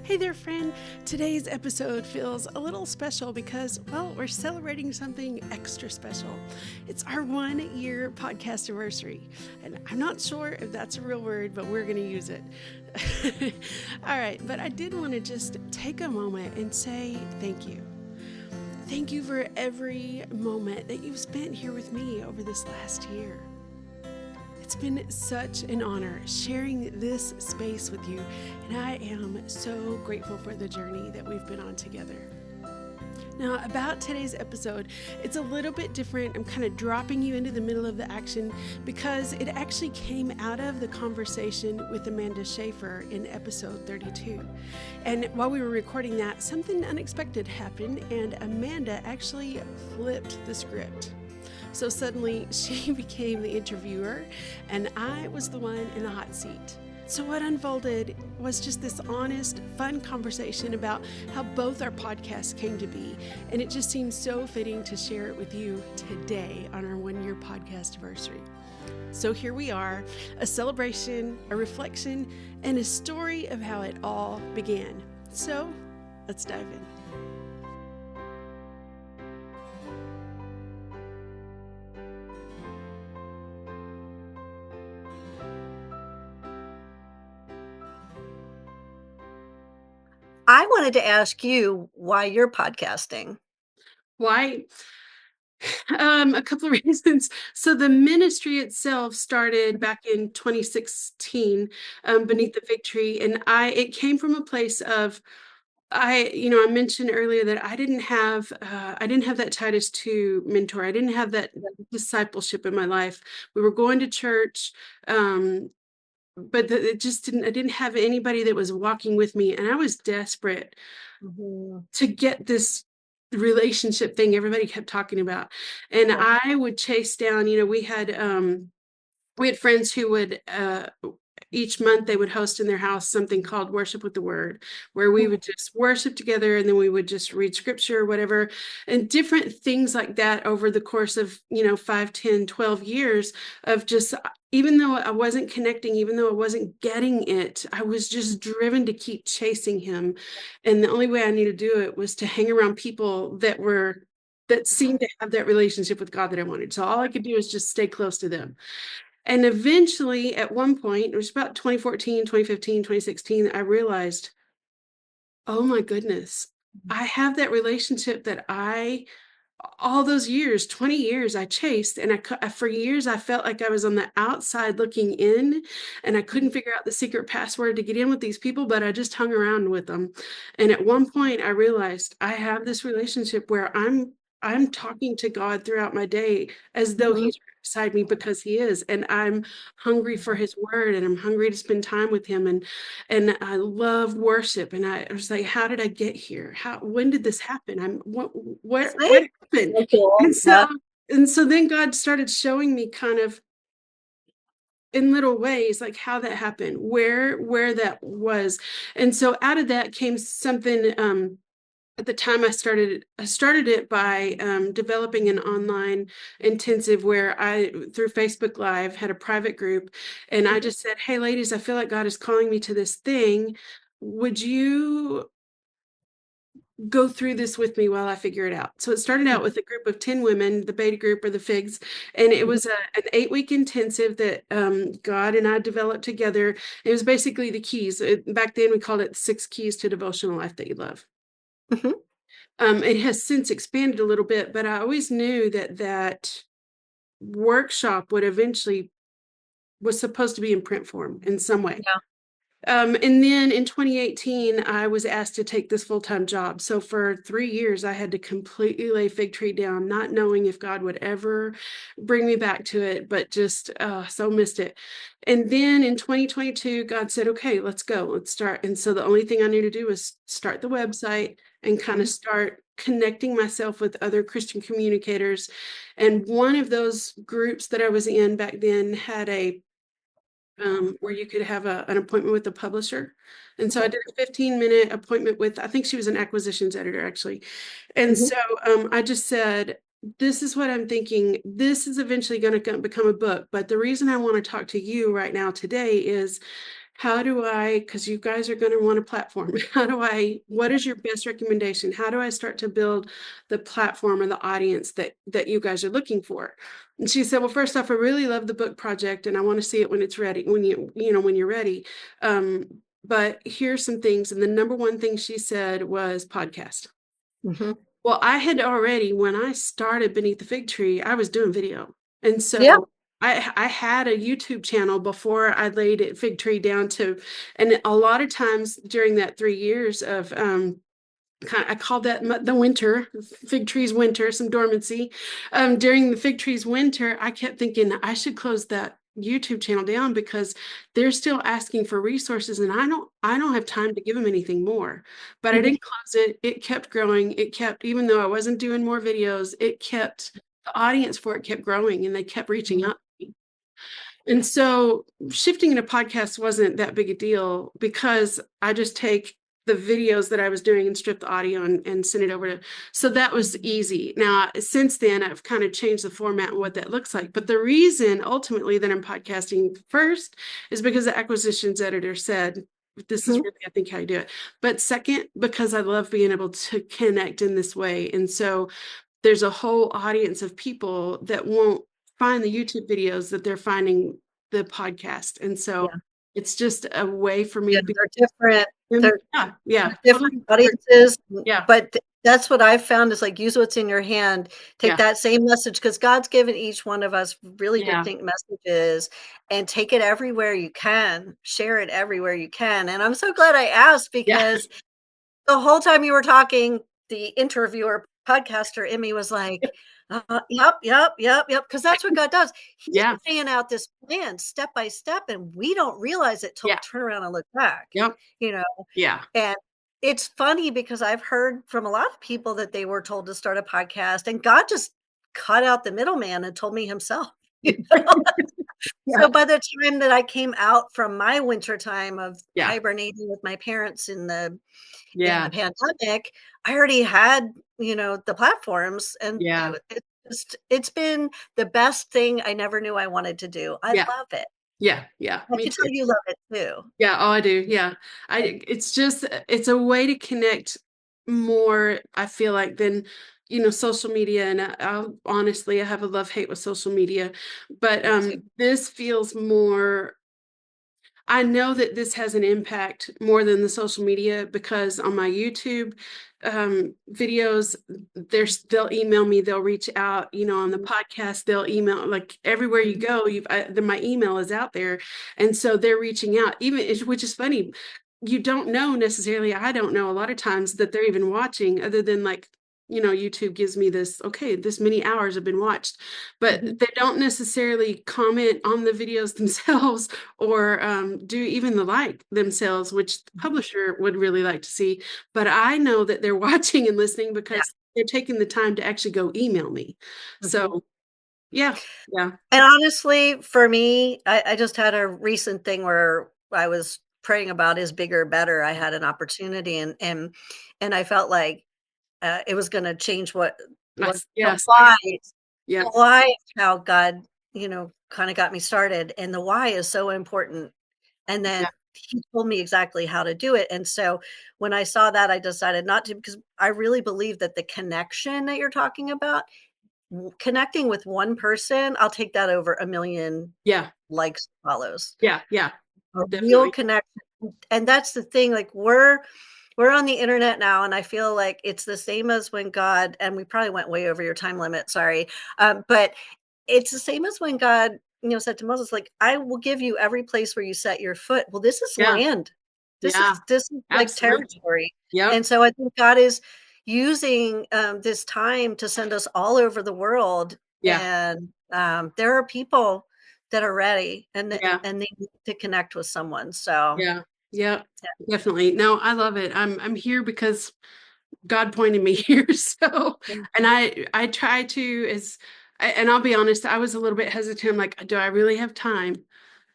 Hey there, friend. Today's episode feels a little special because, well, we're celebrating something extra special. It's our 1 year podcast anniversary. And I'm not sure if that's a real word, but we're going to use it. All right, but I did want to just take a moment and say thank you. Thank you for every moment that you've spent here with me over this last year. It's been such an honor sharing this space with you, and I am so grateful for the journey that we've been on together. Now, about today's episode, it's a little bit different. I'm kind of dropping you into the middle of the action because it actually came out of the conversation with Amanda Schaefer in episode 32. And while we were recording that, something unexpected happened, and Amanda actually flipped the script. So suddenly she became the interviewer and I was the one in the hot seat. So what unfolded was just this honest, fun conversation about how both our podcasts came to be. And it just seems so fitting to share it with you today on our 1 year podcast anniversary. So here we are, a celebration, a reflection, and a story of how it all began. So let's dive in. I wanted to ask you why you're podcasting. Why? A couple of reasons. So the ministry itself started back in 2016 beneath the fig tree, and it came from a place of I mentioned earlier that I didn't have that Titus 2 mentor. I didn't have that discipleship in my life. We were going to church, but it just didn't. I didn't have anybody that was walking with me, and I was desperate to get this relationship thing everybody kept talking about. And I would chase down, we had friends who would each month they would host in their house something called Worship with the Word, where we would just worship together and then we would just read scripture or whatever, and different things like that over the course of 5, 10, 12 years of just, even though I wasn't connecting, even though I wasn't getting it, I was just driven to keep chasing him. And the only way I knew to do it was to hang around people that seemed to have that relationship with God that I wanted. So all I could do is just stay close to them. And eventually, at one point, it was about 2014, 2015, 2016, I realized, oh my goodness, I have that relationship that all those years, 20 years, I chased. And for years, I felt like I was on the outside looking in, and I couldn't figure out the secret password to get in with these people, but I just hung around with them. And at one point, I realized I have this relationship where I'm talking to God throughout my day as though he's right beside me, because he is, and I'm hungry for his word, and I'm hungry to spend time with him, and I love worship. And I was like, how did I get here? When did this happen? What happened? And so then God started showing me kind of in little ways, like how that happened, where that was. And so out of that came something. At the time I started it by developing an online intensive where I, through Facebook Live, had a private group. And I just said, hey, ladies, I feel like God is calling me to this thing. Would you go through this with me while I figure it out? So it started out with a group of 10 women, the beta group or the figs. And it was an 8-week intensive that God and I developed together. It was basically the keys. Back then we called it 6 keys to devotional life that you love. It has since expanded a little bit, but I always knew that workshop was supposed to be in print form in some way. Yeah. And then in 2018, I was asked to take this full-time job. So for 3 years, I had to completely lay Fig Tree down, not knowing if God would ever bring me back to it, but just so missed it. And then in 2022, God said, okay, let's go, let's start. And so the only thing I knew to do was start the website and kind of start connecting myself with other Christian communicators. And one of those groups that I was in back then had where you could have an appointment with the publisher. And so I did a 15-minute appointment with, I think she was an acquisitions editor, actually. And so I just said, this is what I'm thinking. This is eventually going to become a book. But the reason I want to talk to you right now today is, how do I, because you guys are going to want a platform, what is your best recommendation? How do I start to build the platform or the audience that you guys are looking for? And she said, well, first off, I really love the book project and I want to see it when it's ready, when you're ready. But here's some things. And the number one thing she said was podcast. Mhm. Well, I had already, when I started Beneath the Fig Tree, I was doing video. And Yeah. so I had a YouTube channel before I laid it Fig Tree down to, and a lot of times during that 3 years of I called that the winter, fig trees winter, some dormancy. During the fig trees winter, I kept thinking I should close that YouTube channel down because they're still asking for resources and I don't have time to give them anything more. But I Mhm. didn't close it. It kept growing. It kept, even though I wasn't doing more videos, it kept the audience for it kept growing and they kept reaching Mhm. out to me. And so shifting into podcasts wasn't that big a deal because I just take the videos that I was doing and strip the audio and send it over to. So that was easy. Now, since then, I've kind of changed the format and what that looks like. But the reason ultimately that I'm podcasting first is because the acquisitions editor said, this is Mhm. really, I think, how you do it. But second, because I love being able to connect in this way. And so there's a whole audience of people that won't find the YouTube videos that they're finding the podcast. And so Yeah. it's just a way for me Yeah, to be they're different. They're yeah, yeah, they're different totally different. audiences, Yeah, but that's what I've found is, like, use what's in your hand. Take yeah, that same message because God's given each one of us really yeah, distinct messages, and take it everywhere you can. Share it everywhere you can, and I'm so glad I asked yeah, because the whole time you were talking, the interviewer, podcaster in me was like, yep, yep, yep, yep, because that's what God does. He's yeah, laying out this plan step by step, and we don't realize it till we yeah, turn around and look back, yep, you know? yeah, And it's funny because I've heard from a lot of people that they were told to start a podcast, and God just cut out the middleman and told me himself, you know? yeah, So by the time that I came out from my winter time of yeah, hibernating with my parents in the yeah, pandemic, I already had, the platforms, and yeah, it's been the best thing I never knew I wanted to do. I yeah, love it. yeah, yeah, I me can too. tell you love it too. Yeah, oh, I do. Yeah. It's just, it's a way to connect more, I feel like, than, social media. And honestly, I have a love hate with social media, but Me too. this feels more, I know that this has an impact more than the social media because on my YouTube videos, they'll email me, they'll reach out, on the podcast, they'll email, like everywhere you go, my email is out there, and so they're reaching out, which is funny. You don't know necessarily. I don't know a lot of times that they're even watching, other than like, YouTube gives me this, okay, this many hours have been watched, but Mhm, they don't necessarily comment on the videos themselves or do even the like themselves, which the mhm. publisher would really like to see. But I know that they're watching and listening Yeah. because they're taking the time to actually go email me. Mhm. So yeah, yeah, And honestly, for me, I just had a recent thing where I was praying about is bigger, better. I had an opportunity, and I felt like it was going to change what the yes, why yeah, the why is how God, kind of got me started, and the why is so important. And then yeah, he told me exactly how to do it. And so when I saw that, I decided not to because I really believe that the connection that you're talking about, connecting with one person, I'll take that over a million yeah, likes, follows. yeah, yeah, A real definitely, connection. And that's the thing, like we're on the internet now, and I feel like it's the same as when God, and we probably went way over your time limit, sorry. But it's the same as when God, said to Moses, like, I will give you every place where you set your foot. Well, this is yeah, land. yeah, This is like absolutely, territory. yep, And so I think God is using this time to send us all over the world. yeah, And there are people that are ready yeah. and they need to connect with someone. So Yeah, yeah, definitely. No, I love it. I'm here because God pointed me here. So, yeah. and I try to and I'll be honest, I was a little bit hesitant. I'm like, do I really have time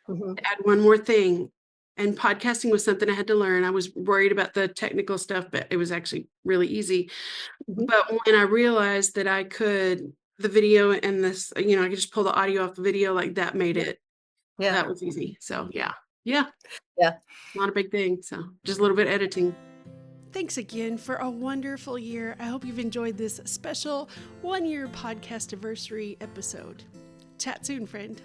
Mhm, to add one more thing? And podcasting was something I had to learn. I was worried about the technical stuff, but it was actually really easy. mhm. But when I realized that I could, the video and this, I could just pull the audio off the video, like that made Yeah, it, yeah. that was easy. So yeah. Yeah, Yeah. not a big thing. So just a little bit editing. Thanks again for a wonderful year. I hope you've enjoyed this special 1-year podcast anniversary episode. Chat soon, friend.